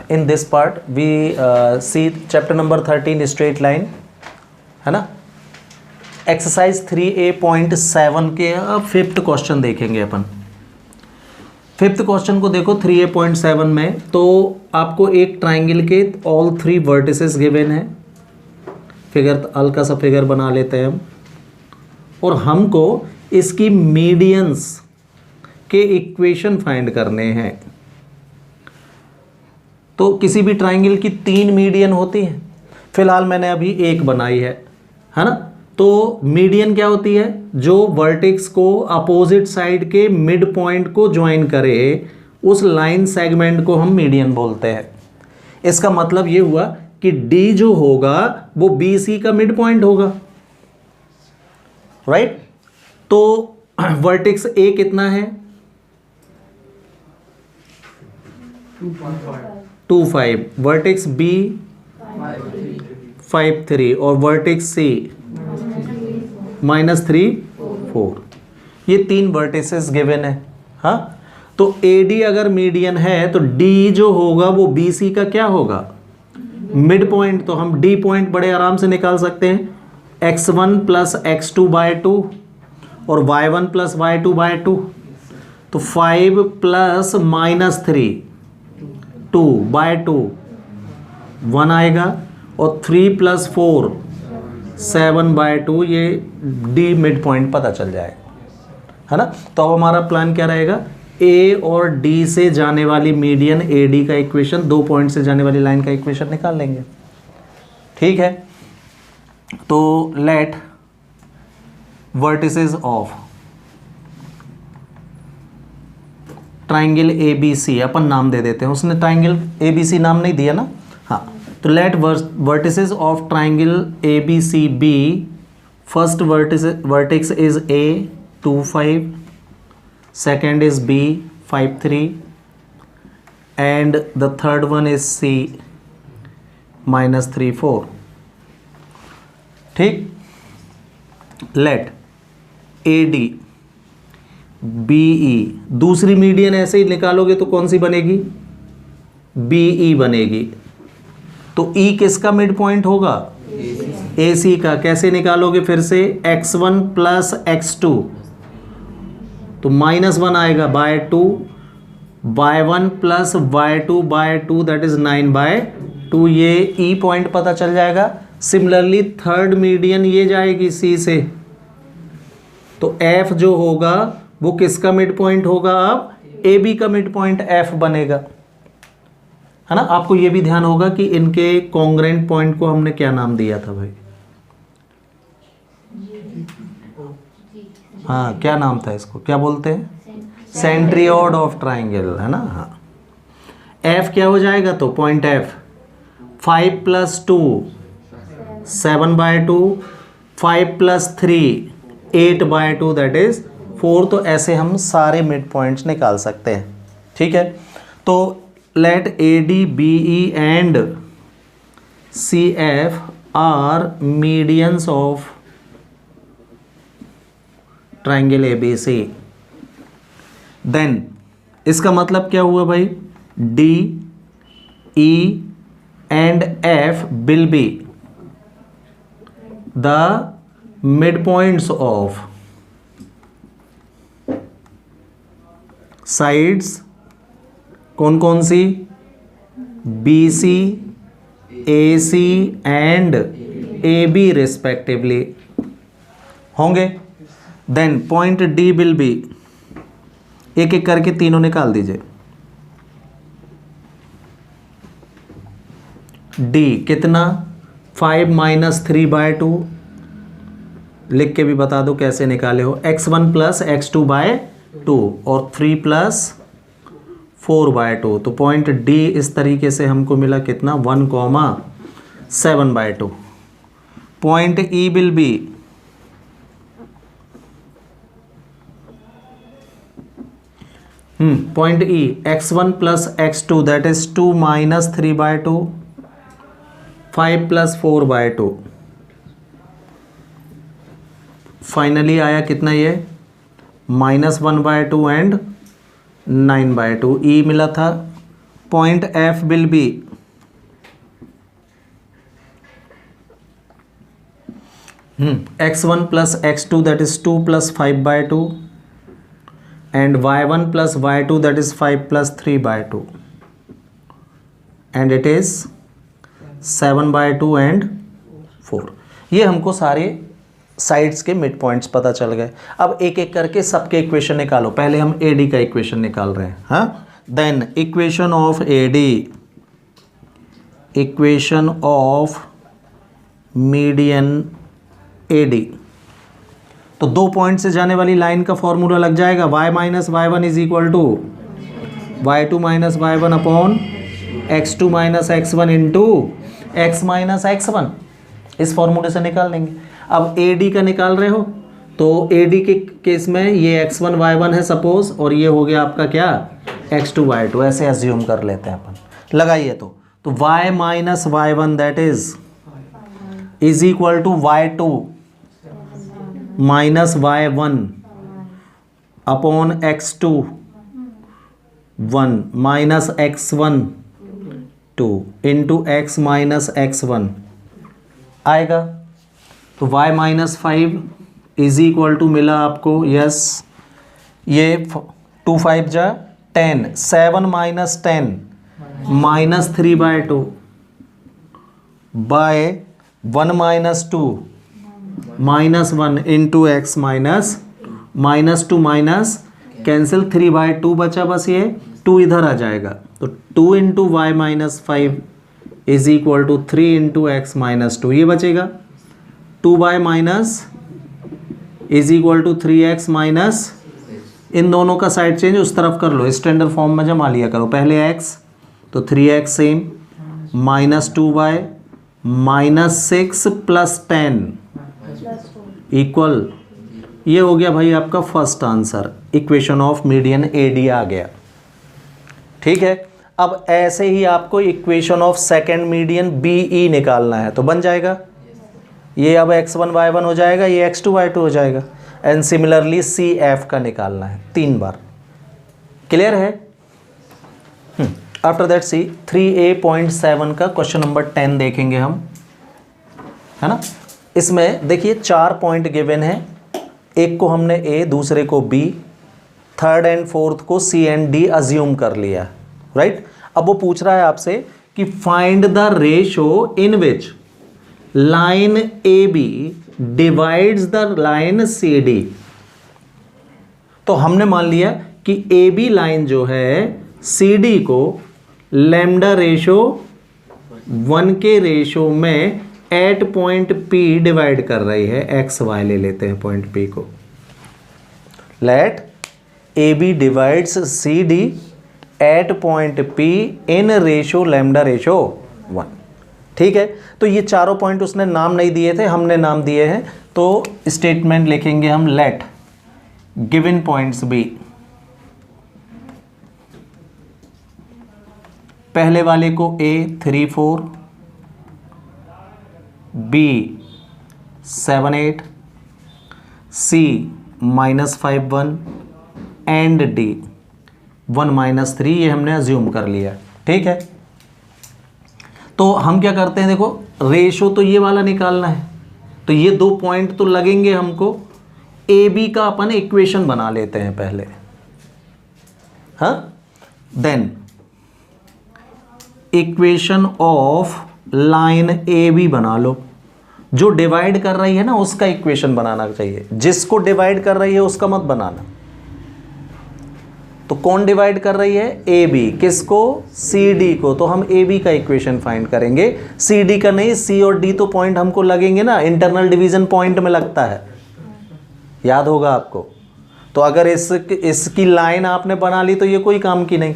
in this part we see chapter number 13 straight line है ना। Exercise 3A.7 के अब फिफ्थ क्वेश्चन देखेंगे अपन। फिफ्थ क्वेश्चन को देखो 3A.7 में, तो आपको एक ट्राइंगल के ऑल थ्री वर्टिसेस गिवन है। फिगर हल्का सा फिगर बना लेते हैं हम, और हमको इसकी मीडियंस के इक्वेशन फाइंड करने हैं। तो किसी भी ट्राइंगल की 3 मीडियन होती हैं, फिलहाल मैंने अभी एक बनाई है ना। तो मीडियन क्या होती है? जो वर्टेक्स को अपोजिट साइड के मिड पॉइंट को ज्वाइन करे, उस लाइन सेगमेंट को हम मीडियन बोलते हैं। इसका मतलब ये हुआ कि डी जो होगा वो बी सी का मिड पॉइंट होगा, राइट। तो वर्टेक्स ए कितना है? 2.5, वर्टेक्स बी 5.3 और वर्टेक्स सी -3 4। ये 3 वर्टिसेस गिवन है। हाँ, तो AD अगर मीडियन है तो D जो होगा वो BC का क्या होगा? Mid point. तो हम D पॉइंट बड़े आराम से निकाल सकते हैं, x1 + x2/2 और y1 + y2/2। तो 5 + -3 2/2 1 आएगा, और 3 + 4 7/2, ये D मिड पॉइंट पता चल जाएगा, है ना। तो अब हमारा प्लान क्या रहेगा? A और D से जाने वाली मीडियन AD का इक्वेशन, 2 पॉइंट से जाने वाली लाइन का इक्वेशन निकाल लेंगे। ठीक है, तो let vertices of triangle ABC, अपन नाम दे देते हैं, उसने ट्राइंगल ABC नाम नहीं दिया ना। हाँ, तो let vertices of triangle ABCB, first vertex is A 2.5, second is B 5.3 and the third one is C -3.4। ठीक, लेट AD BE, दूसरी मीडियन ऐसे ही निकालोगे तो कौन सी बनेगी? BE बनेगी। तो E किसका मिड पॉइंट होगा? AC का। कैसे निकालोगे? फिर से x1 + x2, तो -1 आएगा /2, y1 + y2/2 दैट इज 9/2। ये E पॉइंट पता चल जाएगा। सिमिलरली थर्ड मीडियन ये जाएगी C से, तो F जो होगा वो किसका मिड पॉइंट होगा? अब AB का मिड पॉइंट F बनेगा, है ना। आपको ये भी ध्यान होगा कि इनके कॉन्ग्रेंट पॉइंट को हमने क्या नाम दिया था भाई? हाँ, क्या नाम था इसको? क्या बोलते हैं? सेंट्रियोड ऑफ ट्राइंगल, है ना। हाँ, F क्या हो जाएगा? तो पॉइंट F 5 + 2 7/2, 5 + 3 8/2 दैट इज 4। तो ऐसे हम सारे मिड पॉइंट्स निकाल सकते हैं। ठीक है, तो let AD BE and CF are medians of triangle ABC। Then इसका मतलब क्या हुआ भाई? D E and F will be the midpoints of sides कौन कौन सी? BC, AC and AB respectively होंगे। Then point D will be, एक एक करके तीनों निकाल दीजिए। D कितना? 5 - 3/2, लिख के भी बता दो कैसे निकाले हो। x1 + x2/2 और 3 + 4/2। तो पॉइंट D इस तरीके से हमको मिला कितना? 1,7/2। Point E will be point E x1 + x2 that is 2 - 3/2, 5 + 4/2। Finally आया कितना? ये -1/2 एंड 9/2। E मिला था point F will be x1 plus x2 that is 2 plus 5 by 2 and y1 plus y2 that is 5 plus 3 by 2 and it is 7 by 2 and 4। ये हमको सारे sides के mid points पता चल गए। अब एक एक करके सबके इक्वेशन निकालो। पहले हम AD का इक्वेशन निकाल रहे हैं। हाँ, then equation of AD, equation of median AD। तो दो पॉइंट से जाने वाली लाइन का फॉर्मूला लग जाएगा y minus y1 is equal to y2 minus y1 upon x2 minus x1 into x minus x1। इस फॉर्मूले से निकाल लेंगे। अब AD का निकाल रहे हो तो AD के केस में ये x1 y1 है सपोज, और ये हो गया आपका क्या x2 y2, ऐसे एज्यूम कर लेते हैं अपन। लगाइए तो y minus y1 that is equal to y2 minus y1 upon x2 1 minus x1 2 into x minus x1 आएगा। तो y minus 5 is equal to मिला आपको, यस, ये 2 5 जा 10, 7 minus 10 minus 3 by 2 by 1 minus 2 minus 1 into x minus 2 minus cancel 3 by 2 बचा, बस ये 2 इधर आ जाएगा। तो 2 into y minus 5 is equal to 3 into x minus 2, ये बचेगा 2 by minus is equal to 3x minus, इन दोनों का साइड चेंज उस तरफ कर लो, स्टैंडर्ड फॉर्म में जमा लिया करो। पहले x तो 3x same minus 2 by minus 6 plus 10 equal, ये हो गया भाई आपका first answer. Equation of median AD आ गया। ठीक है, अब ऐसे ही आपको equation of second median BE निकालना है, तो बन जाएगा ये अब x1 y1 हो जाएगा, ये x2 y2 हो जाएगा। एंड सिमिलरली CF का निकालना है 3 बार। क्लियर है? आफ्टर दैट सी 3A.7 का क्वेश्चन नंबर 10 देखेंगे हम, है ना। इसमें देखिए 4 पॉइंट गिवन है, एक को हमने A, दूसरे को B, थर्ड एंड फोर्थ को C एंड D अज्यूम कर लिया, राइट। अब वो पूछ रहा है आपसे कि find the ratio in which line AB divides the line CD। तो हमने मान लिया कि AB लाइन जो है CD को लैम्डा रेशो 1 के रेशो में एट पॉइंट P डिवाइड कर रही है, एक्स वाई ले लेते हैं पॉइंट P को। Let AB divides CD at point P in ratio lambda ratio 1। ठीक है, तो ये चारों पॉइंट उसने नाम नहीं दिए थे, हमने नाम दिए हैं, तो स्टेटमेंट लिखेंगे हम लेट गिवन पॉइंट्स B। पहले वाले को A 3 4, B 7 8, C -5 1 and D 1 -3, ये हमने अज्यूम कर लिया। ठीक है, तो हम क्या करते हैं, देखो रेशो तो ये वाला निकालना है, तो ये 2 पॉइंट तो लगेंगे हमको। AB का अपन इक्वेशन बना लेते हैं पहले, हाँ। Then equation of line AB बना लो। जो डिवाइड कर रही है ना उसका इक्वेशन बनाना चाहिए, जिसको डिवाइड कर रही है उसका मत बनाना। तो कौन डिवाइड कर रही है? AB। किसको? CD को। तो हम AB का इक्वेशन फाइंड करेंगे, CD का नहीं। C और D तो पॉइंट हमको लगेंगे ना, इंटरनल डिवीजन पॉइंट में लगता है, याद होगा आपको। तो अगर इसकी लाइन आपने बना ली तो ये कोई काम की नहीं,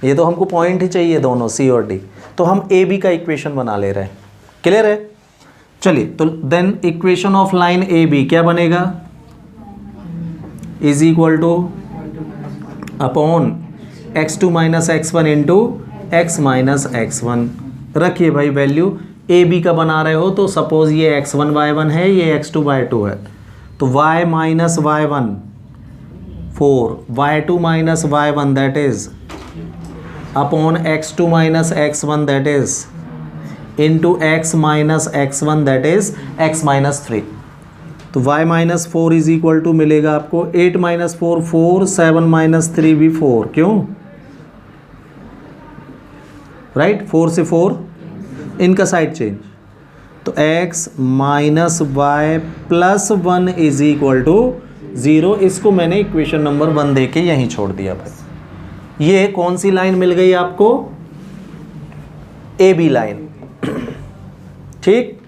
ये तो हमको पॉइंट ही चाहिए दोनों C और D। तो हम AB का इक्वेशन बना ले रहे हैं। क्लियर है? चलिए, तो then equation of line AB क्या बनेगा? Is equal to upon x2 minus x1 into x minus x1। रखिए भाई वैल्यू AB का बना रहे हो, तो सपोज ये x1 y1 है, ये x2 y2 है, तो y minus y1 4, y2 minus y1 that is upon x2 minus x1 that is into x minus x1 that is x minus 3। तो y minus 4 is equal to मिलेगा आपको 8 minus 4 4, 7 minus 3 भी 4, क्यों right 4 से 4 इनका side change, तो x minus y plus 1 is equal to 0। इसको मैंने इक्वेशन नंबर 1 दे के यहीं छोड़ दिया भाई। ये कौन सी लाइन मिल गई आपको? A B line. ठीक,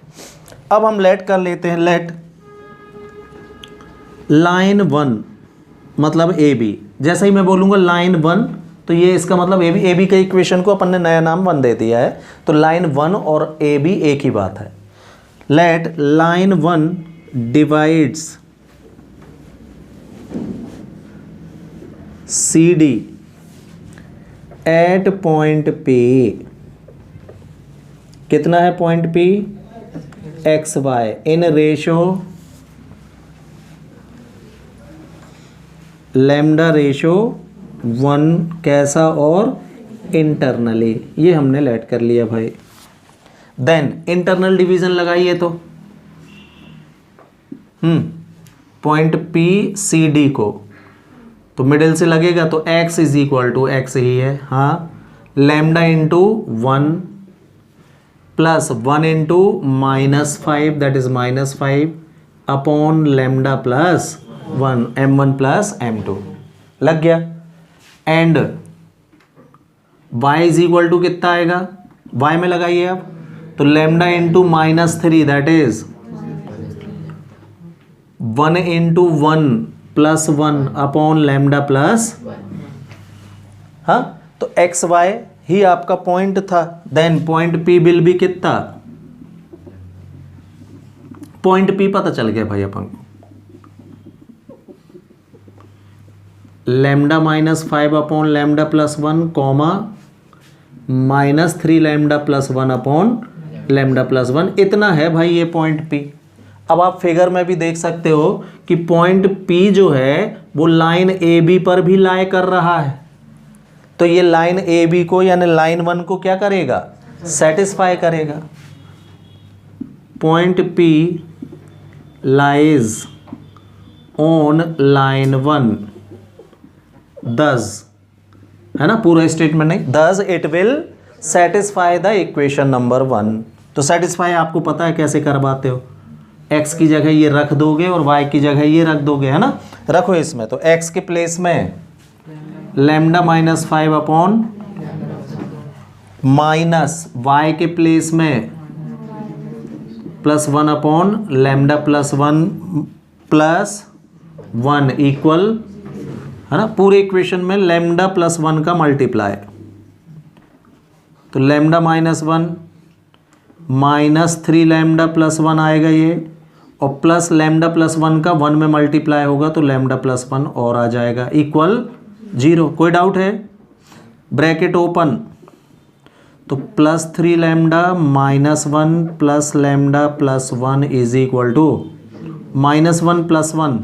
अब हम लेट कर लेते हैं, लेट लाइन 1 मतलब ए बी। जैसे ही मैं बोलूंगा लाइन 1 तो ये इसका मतलब ए बी के इक्वेशन को अपन ने नया नाम 1 दे दिया है, तो लाइन 1 और ए बी एक ही बात है। Let line 1 divides C D at point P. कितना है point P? X y in ratio lambda ratio 1 कैसा और इंटरनली। ये हमने लेट कर लिया भाई। देन इंटरनल डिवीजन लगाइए तो पॉइंट पी सी डी को, तो मिडिल से लगेगा तो x is equal to x ही है, हाँ, lambda into 1 plus 1 into -5 that is -5 upon lambda plus 1 m1 plus m2 लग गया। And y is equal to कितना आएगा? y में लगाइए आप, तो lambda into -3 that is 1 into 1 plus 1 upon lambda plus, हाँ, तो एक्स वाई ही आपका पॉइंट था। Then point P will be कितना? पॉइंट पी पता चल गया भाई अपन को, lambda -5 upon lambda plus 1 comma -3 lambda plus 1 upon lambda plus 1, इतना है भाई ये पॉइंट पी। अब आप फिगर में भी देख सकते हो कि पॉइंट P जो है वो लाइन ए बी पर भी लाई कर रहा है, तो ये लाइन ए बी को यानी लाइन 1 को क्या करेगा? सेटिस्फाई करेगा। Point P lies on line 1 दस, है ना, पूरा स्टेटमेंट नहीं, thus it will satisfy the equation number 1। तो सेटिस्फाई आपको पता है कैसे करवाते हो, x की जगह ये रख दोगे और y की जगह ये रख दोगे, है ना। रखो इसमें, तो x के प्लेस में लैम्डा -5 अपॉन माइनस y के प्लेस में +1 अपॉन लैम्डा +1 + 1 इक्वल, है ना, पूरे इक्वेशन में लैम्डा +1 का मल्टीप्लाई, तो लैम्डा -1 -3 लैम्डा +1 आएगा ये, और प्लस लैम्डा +1 का 1 में मल्टीप्लाई होगा तो लैम्डा +1 और आ जाएगा इक्वल 0। कोई डाउट है? ब्रैकेट ओपन, तो +3 लैम्डा -1 plus lambda +1 is equal to -1 + 1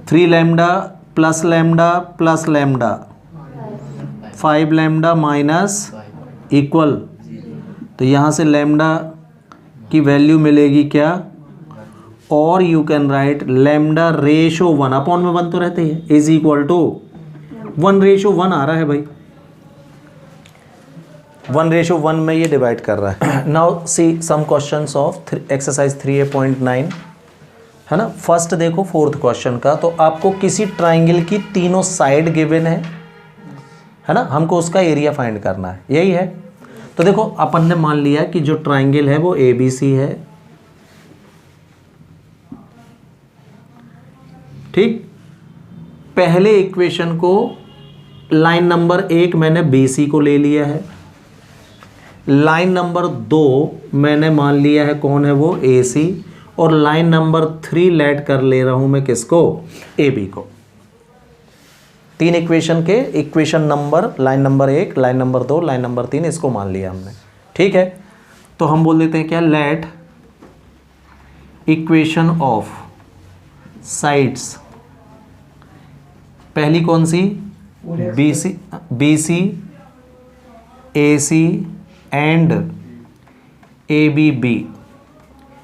3 lambda plus lambda plus lambda 5 lambda minus equal, तो यहाँ से लैम्डा की वैल्यू मिलेगी क्या? और you can write lambda ratio 1 upon में 1 तो रहते ही इज इक्वल टू 1:1 आ रहा है भाई, 1:1 में ये डिवाइड कर रहा है। Now see some questions of exercise 3A.9, है ना। फर्स्ट देखो 4th क्वेश्चन का, तो आपको किसी ट्राइंगल की तीनों साइड गिवन है ना, हमको उसका एरिया फाइंड करना है, यही है। तो देखो अपन ने मान लिया कि जो ट्राइंगल है वो ABC है, ठीक। पहले इक्वेशन को लाइन नंबर 1 मैंने BC को ले लिया है, लाइन नंबर 2 मैंने मान लिया है कौन है वो AC, और लाइन नंबर 3 लेट कर ले रहा हूं मैं किसको? AB को। 3 इक्वेशन के equation number line number 1, line number 2, line number 3 इसको मान लिया हमने, ठीक है। तो हम बोल देते हैं क्या? लेट इक्वेशन ऑफ साइड्स, पहली कौन सी? BC AC and ABB।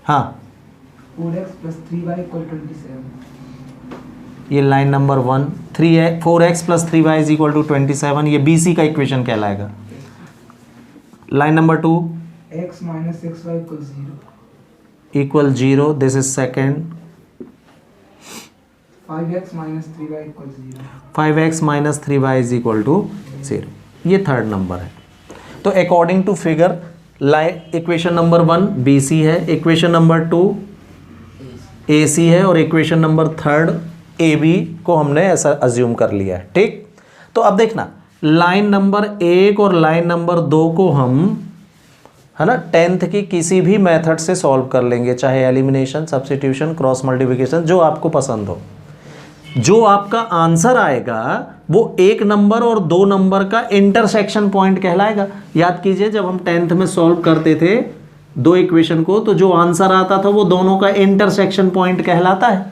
हाँ 4x plus 3y equal 27. ये line number 1, 4x plus 3y is equal to 27, ये BC का इक्वेशन कहलाएगा। Line number 2 x minus 6y equals 0. Equal 0, this is second. 5x minus 3y equals 0. 5x minus 3y is equal to 0, ये third number है। तो according to figure line equation number 1 BC है, equation number 2 AC है और equation number 3 AB को हमने ऐसा assume कर लिया है। ठीक, तो अब देखना लाइन नंबर 1 और लाइन नंबर 2 को हम, है ना, 10th की किसी भी मेथड से सॉल्व कर लेंगे, चाहे एलिमिनेशन, सब्स्टिट्यूशन, क्रॉस मल्टीप्लिकेशन, जो आपको पसंद हो। जो आपका आंसर आएगा वो 1 नंबर और 2 नंबर का इंटरसेक्शन पॉइंट कहलाएगा। याद कीजिए जब हम 10th में सॉल्व करते थे 2 इक्वेशन को, तो जो आंसर आता था वो दोनों का इंटरसेक्शन पॉइंट कहलाता है,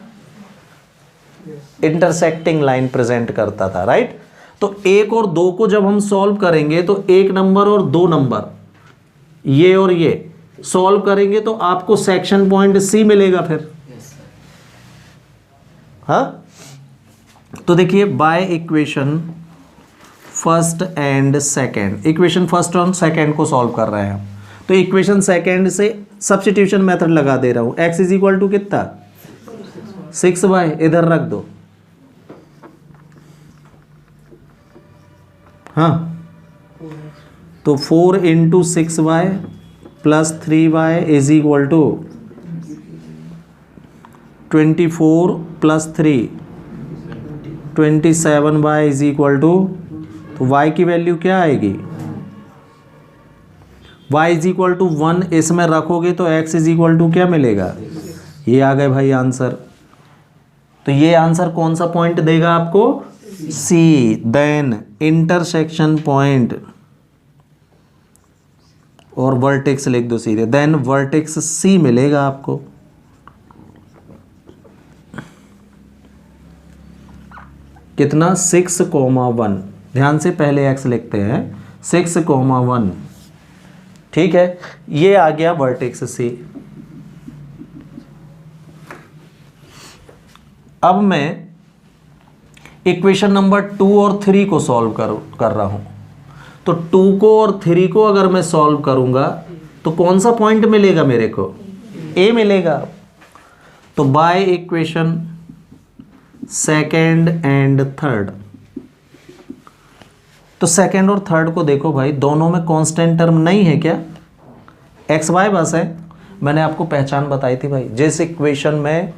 इंटरसेक्टिंग लाइन प्रेजेंट करता था, राइट। तो 1 और 2 को जब हम सॉल्व करेंगे तो 1 नंबर और 2 नंबर ये और ये सॉल्व करेंगे तो आपको सेक्शन पॉइंट C मिलेगा फिर। हाँ, तो देखिए by equation first and second, equation first और सेकंड को सॉल्व कर रहे हैं, तो इक्वेशन सेकंड से सब्स्टिट्यूशन मेथड लगा दे रहा हूं। x इज इक्वल टू कितना 6y, इधर रख दो। हाँ, तो 4 into 6y plus 3y is equal to 24 plus 3 27y is equal to, तो y की वैल्यू क्या आएगी, y इज इक्वल टू 1 इसमें रखोगे तो x इज इक्वल टू क्या मिलेगा, ये आ गए भाई आंसर। तो ये आंसर कौन सा पॉइंट देगा आपको, C। देन इंटरसेक्शन पॉइंट और वर्टेक्स लिख दो सीधे, देन वर्टेक्स C मिलेगा आपको। कितना 6,1, ध्यान से पहले x लिखते हैं 6,1, ठीक है, ये आ गया वर्टेक्स C। अब मैं इक्वेशन नंबर 2 और 3 को सॉल्व कर रहा हूं, तो 2 को और 3 को अगर मैं सॉल्व करूंगा तो कौन सा पॉइंट मिलेगा मेरे को, A मिलेगा। तो by equation second and third, तो सेकेंड और थर्ड को देखो भाई, दोनों में कांस्टेंट टर्म नहीं है क्या, एक्स वाई बस है। मैंने आपको पहचान बताई थी भाई, जिस इक्वेशन में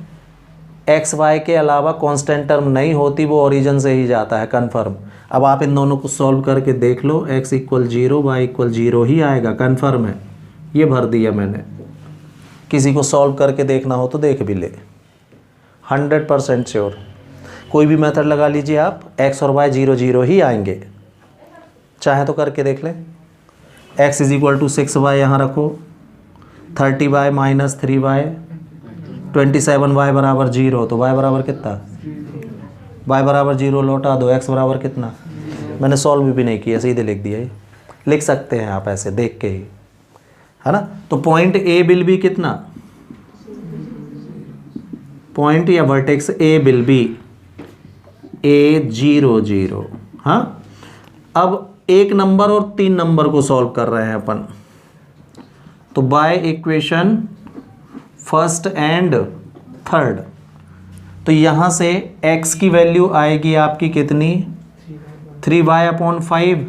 एक्स वाई के अलावा कांस्टेंट टर्म नहीं होती वो ओरिजिन से ही जाता है, कन्फर्म। अब आप इन दोनों को सॉल्व करके देख लो, x इक्वल 0 वाई इक्वल 0 ही आएगा, कन्फर्म है, ये भर दिया मैंने। किसी को सॉल्व करके देखना हो तो देख भी ले, 100% श्योर। कोई भी मेथड लगा लीजिए आप, x और y 0 0 ही आएंगे, चाहे तो करके देख लें। x is equal to 6y यहाँ रखो, 30y माइनस 3y, 27y बराबर 0, तो y बराबर कितना, y बराबर 0 लौटा दो, x बराबर कितना, मैंने सॉल्व भी नहीं किया, सीधे लिख दिया। लिख सकते हैं आप ऐसे देख के ही, है ना। तो पॉइंट A विल बी कितना, पॉइंट या vertex A will be A 0 0। हाँ, अब 1 नंबर और 3 नंबर को सॉल्व कर रहे हैं अपन, तो by equation first and third, तो यहाँ से x की वैल्यू आएगी आपकी कितनी, 3y/5,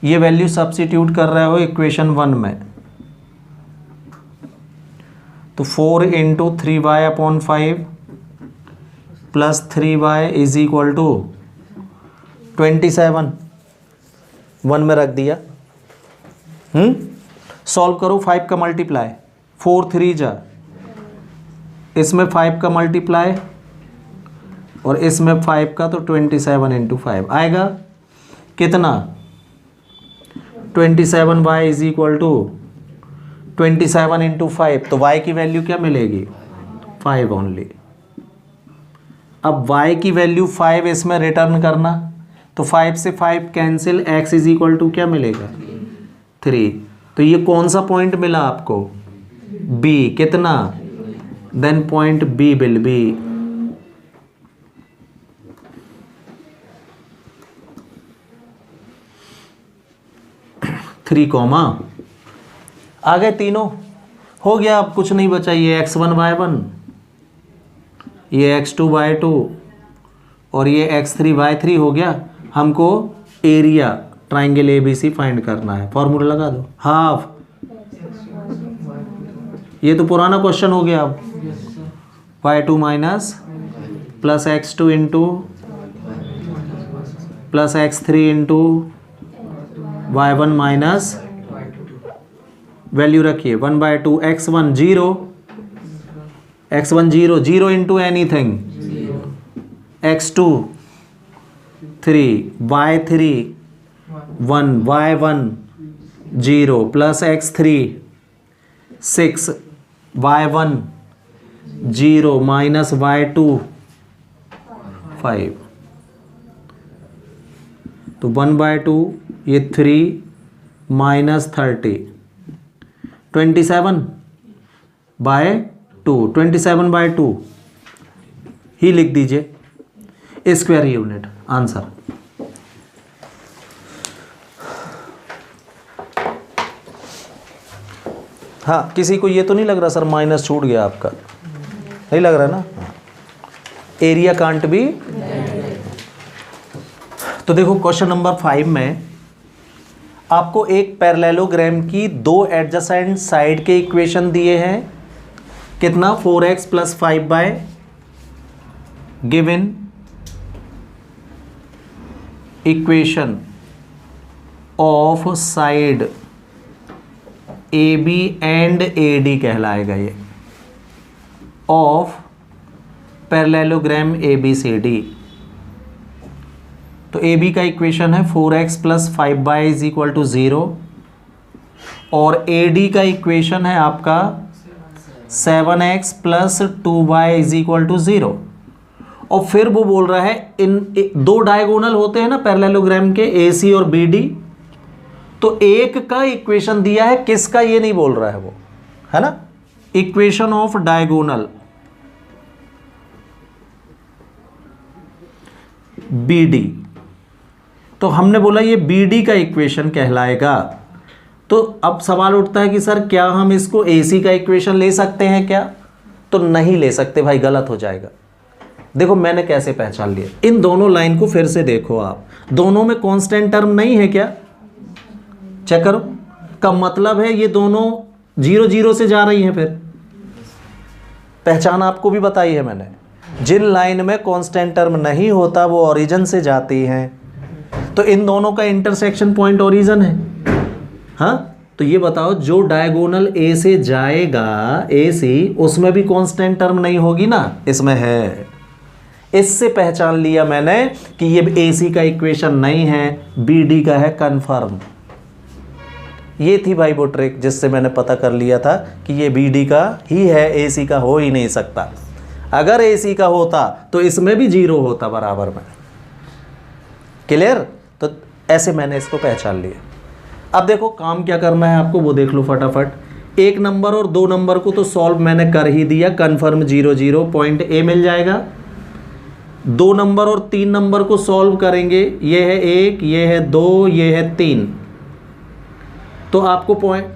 ये वैल्यू सब्स्टिट्यूट कर रहे हो इक्वेशन 1 में, तो 4 into 3y/5 plus 3y is equal to 27, 1 में रख दिया। सॉल्व करो, 5 का मल्टीप्लाई, 4 3 जा, इसमें 5 का मल्टीप्लाई और इसमें 5 का, तो 27 इंटू 5 आएगा कितना, 27y is equal to 27 into 5, तो y की वैल्यू क्या मिलेगी, 5 ओनली। अब y की वैल्यू 5 इसमें रिटर्न करना, तो 5 से 5 cancel, x is equal to क्या मिलेगा 3। तो ये कौन सा पॉइंट मिला आपको b, कितना, then point b will be 3, आ गए तीनों, हो गया। अब कुछ नहीं बचा, ये x1 y1, ये x2 y2 और ये x3 y3 हो गया। हमको एरिया ट्राइंगल ABC फाइंड करना है। फॉर्मूला लगा दो, हाफ, ये तो पुराना क्वेश्चन हो गया। अब y2 minus plus x2 into plus x3 into y1 minus, value रखिए 1/2, x1 0, x1 0, 0 into anything, x2 3, y3 1, y1 0 plus x3 6, y1 0 minus y2 5। तो 1/2, ये 3 माइनस 30, 27/2, 27/2 ही लिख दीजिए स्क्वायर यूनिट आंसर। हाँ, किसी को ये तो नहीं लग रहा सर माइनस छूट गया आपका, नहीं लग रहा ना? Area can't be. तो देखो क्वेश्चन नंबर 5 में आपको एक पैरेललोग्राम की दो एडजेसेंट साइड के इक्वेशन दिए हैं। कितना, 4x plus 5y given equation of side AB and AD कहलाएगा ये, ऑफ पैरेललोग्राम ABCD। तो AB का इक्वेशन है 4x plus 5y is equal to 0 और AD का इक्वेशन है आपका 7x plus 2y is equal to 0। और फिर वो बोल रहा है इन दो डायगोनल होते हैं ना पैरेललोग्राम के, AC और BD, तो एक का इक्वेशन दिया है, किसका ये नहीं बोल रहा है वो, है ना? Equation of diagonal BD। तो हमने बोला ये BD का इक्वेशन कहलाएगा। तो अब सवाल उठता है कि सर क्या हम इसको AC का इक्वेशन ले सकते हैं क्या? तो नहीं ले सकते भाई, गलत हो जाएगा। देखो मैंने कैसे पहचान लिया, इन दोनों लाइन को फिर से देखो आप, दोनों में कांस्टेंट टर्म नहीं है क्या? चेक करो, का मतलब है ये दोनों 0 0 से जा रही हैं। फिर पहचान आपको भी बताई है मैंने, जिन लाइन में कांस्टेंट टर्म नहीं होता वो ओरिजिन से जाती हैं। तो इन दोनों का इंटरसेक्शन पॉइंट ओरिजिन है। हाँ, तो ये बताओ जो डायगोनल A से जाएगा AC, उसमें भी कांस्टेंट टर्म नहीं होगी ना? इसमें है। इससे पहचान लिया मैंने कि ये AC का इक्वेशन नहीं है, BD का है कंफर्म। ये थी भाई वो ट्रिक जिससे मैंने पता कर लिया था कि ये BD का ही है, AC का हो ही नहीं सकता। अगर AC का होता तो इसमें भी 0 होता बराबर में। क्लियर? तो ऐसे मैंने इसको पहचान लिया। अब देखो काम क्या करना है आपको, वो देख लो फटाफट। 1 नंबर और 2 नंबर को तो सॉल्व मैंने कर ही दिया, कन्फर्म 0 0 पॉइंट A मिल जाएगा। 2 नंबर और 3 नंबर को सॉल्व करेंगे, ये है 1, ये है 2, ये है 3। तो आपको पॉइंट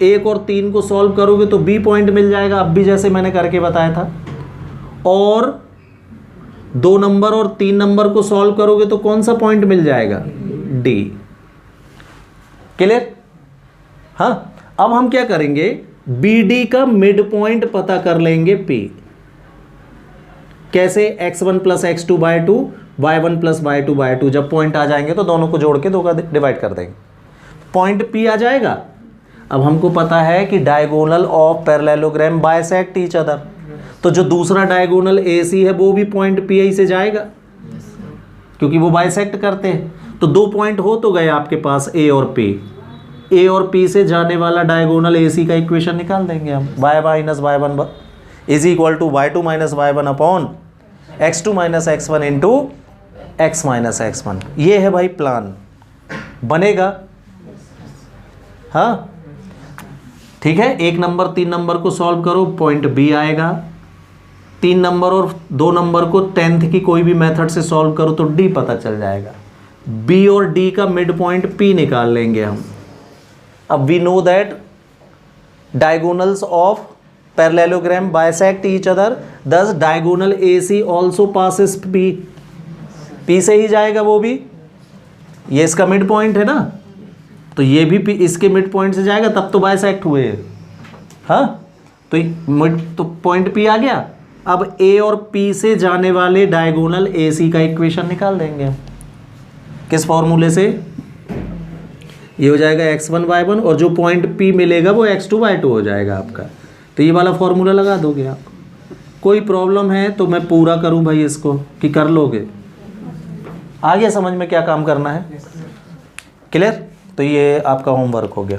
1 और 3 को सॉल्व करोगे तो B पॉइंट मिल जाएगा, अब भी जैसे मैंने करके बताया था। और 2 नंबर और 3 नंबर को सॉल्व करोगे तो कौन सा पॉइंट मिल जाएगा? D। क्लियर? हाँ, अब हम क्या करेंगे, BD का मिड पॉइंट पता कर लेंगे P। कैसे? x1 plus x2 bye 2, y1 plus y2 bye 2। जब पॉइंट आ जाएंगे तो दोनों को जोड़ के 2 का डिवाइड कर देंगे, पॉइंट P आ जाएगा। अब हमको पता है कि diagonal of parallelogram bisect each other, तो जो दूसरा डायगोनल AC है वो भी पॉइंट PI से जाएगा क्योंकि वो बाइसेक्ट करते हैं। तो 2 पॉइंट हो तो गए आपके पास A और P। A और P से जाने वाला डायगोनल AC का इक्वेशन निकाल देंगे हम, y minus y1 is equal to y2 minus y1 upon x2 minus x1 into x minus x1। ये है भाई प्लान, बनेगा? हाँ ठीक है। 1 नंबर 3 नंबर को सॉल्व करो, पॉइंट बी आएगा। 3 नंबर और 2 नंबर को 10th की कोई भी मेथड से सॉल्व करो तो डी पता चल जाएगा। बी और डी का मिड पॉइंट पी निकाल लेंगे हम। अब we know that diagonals of parallelogram bisect each other, thus diagonal AC also passes P. P से ही जाएगा वो भी, ये इसका मिड पॉइंट है ना, तो ये भी पी इसके मिड पॉइंट से जाएगा, तब तो बाइसेक्ट हुए। हाँ तो मिड तो पॉइंट पी आ गया। अब ए और पी से जाने वाले डायगोनल AC का इक्वेशन निकाल देंगे हम। किस फॉर्मूले से? ये हो जाएगा x1 y1 और जो पॉइंट P मिलेगा वो x2 y2 हो जाएगा आपका। तो ये वाला फॉर्मूला लगा दोगे आप। कोई प्रॉब्लम है तो मैं पूरा करूं भाई इसको, कि कर लोगे? आ गया समझ में क्या काम करना है? क्लियर? तो ये आपका होमवर्क हो गया।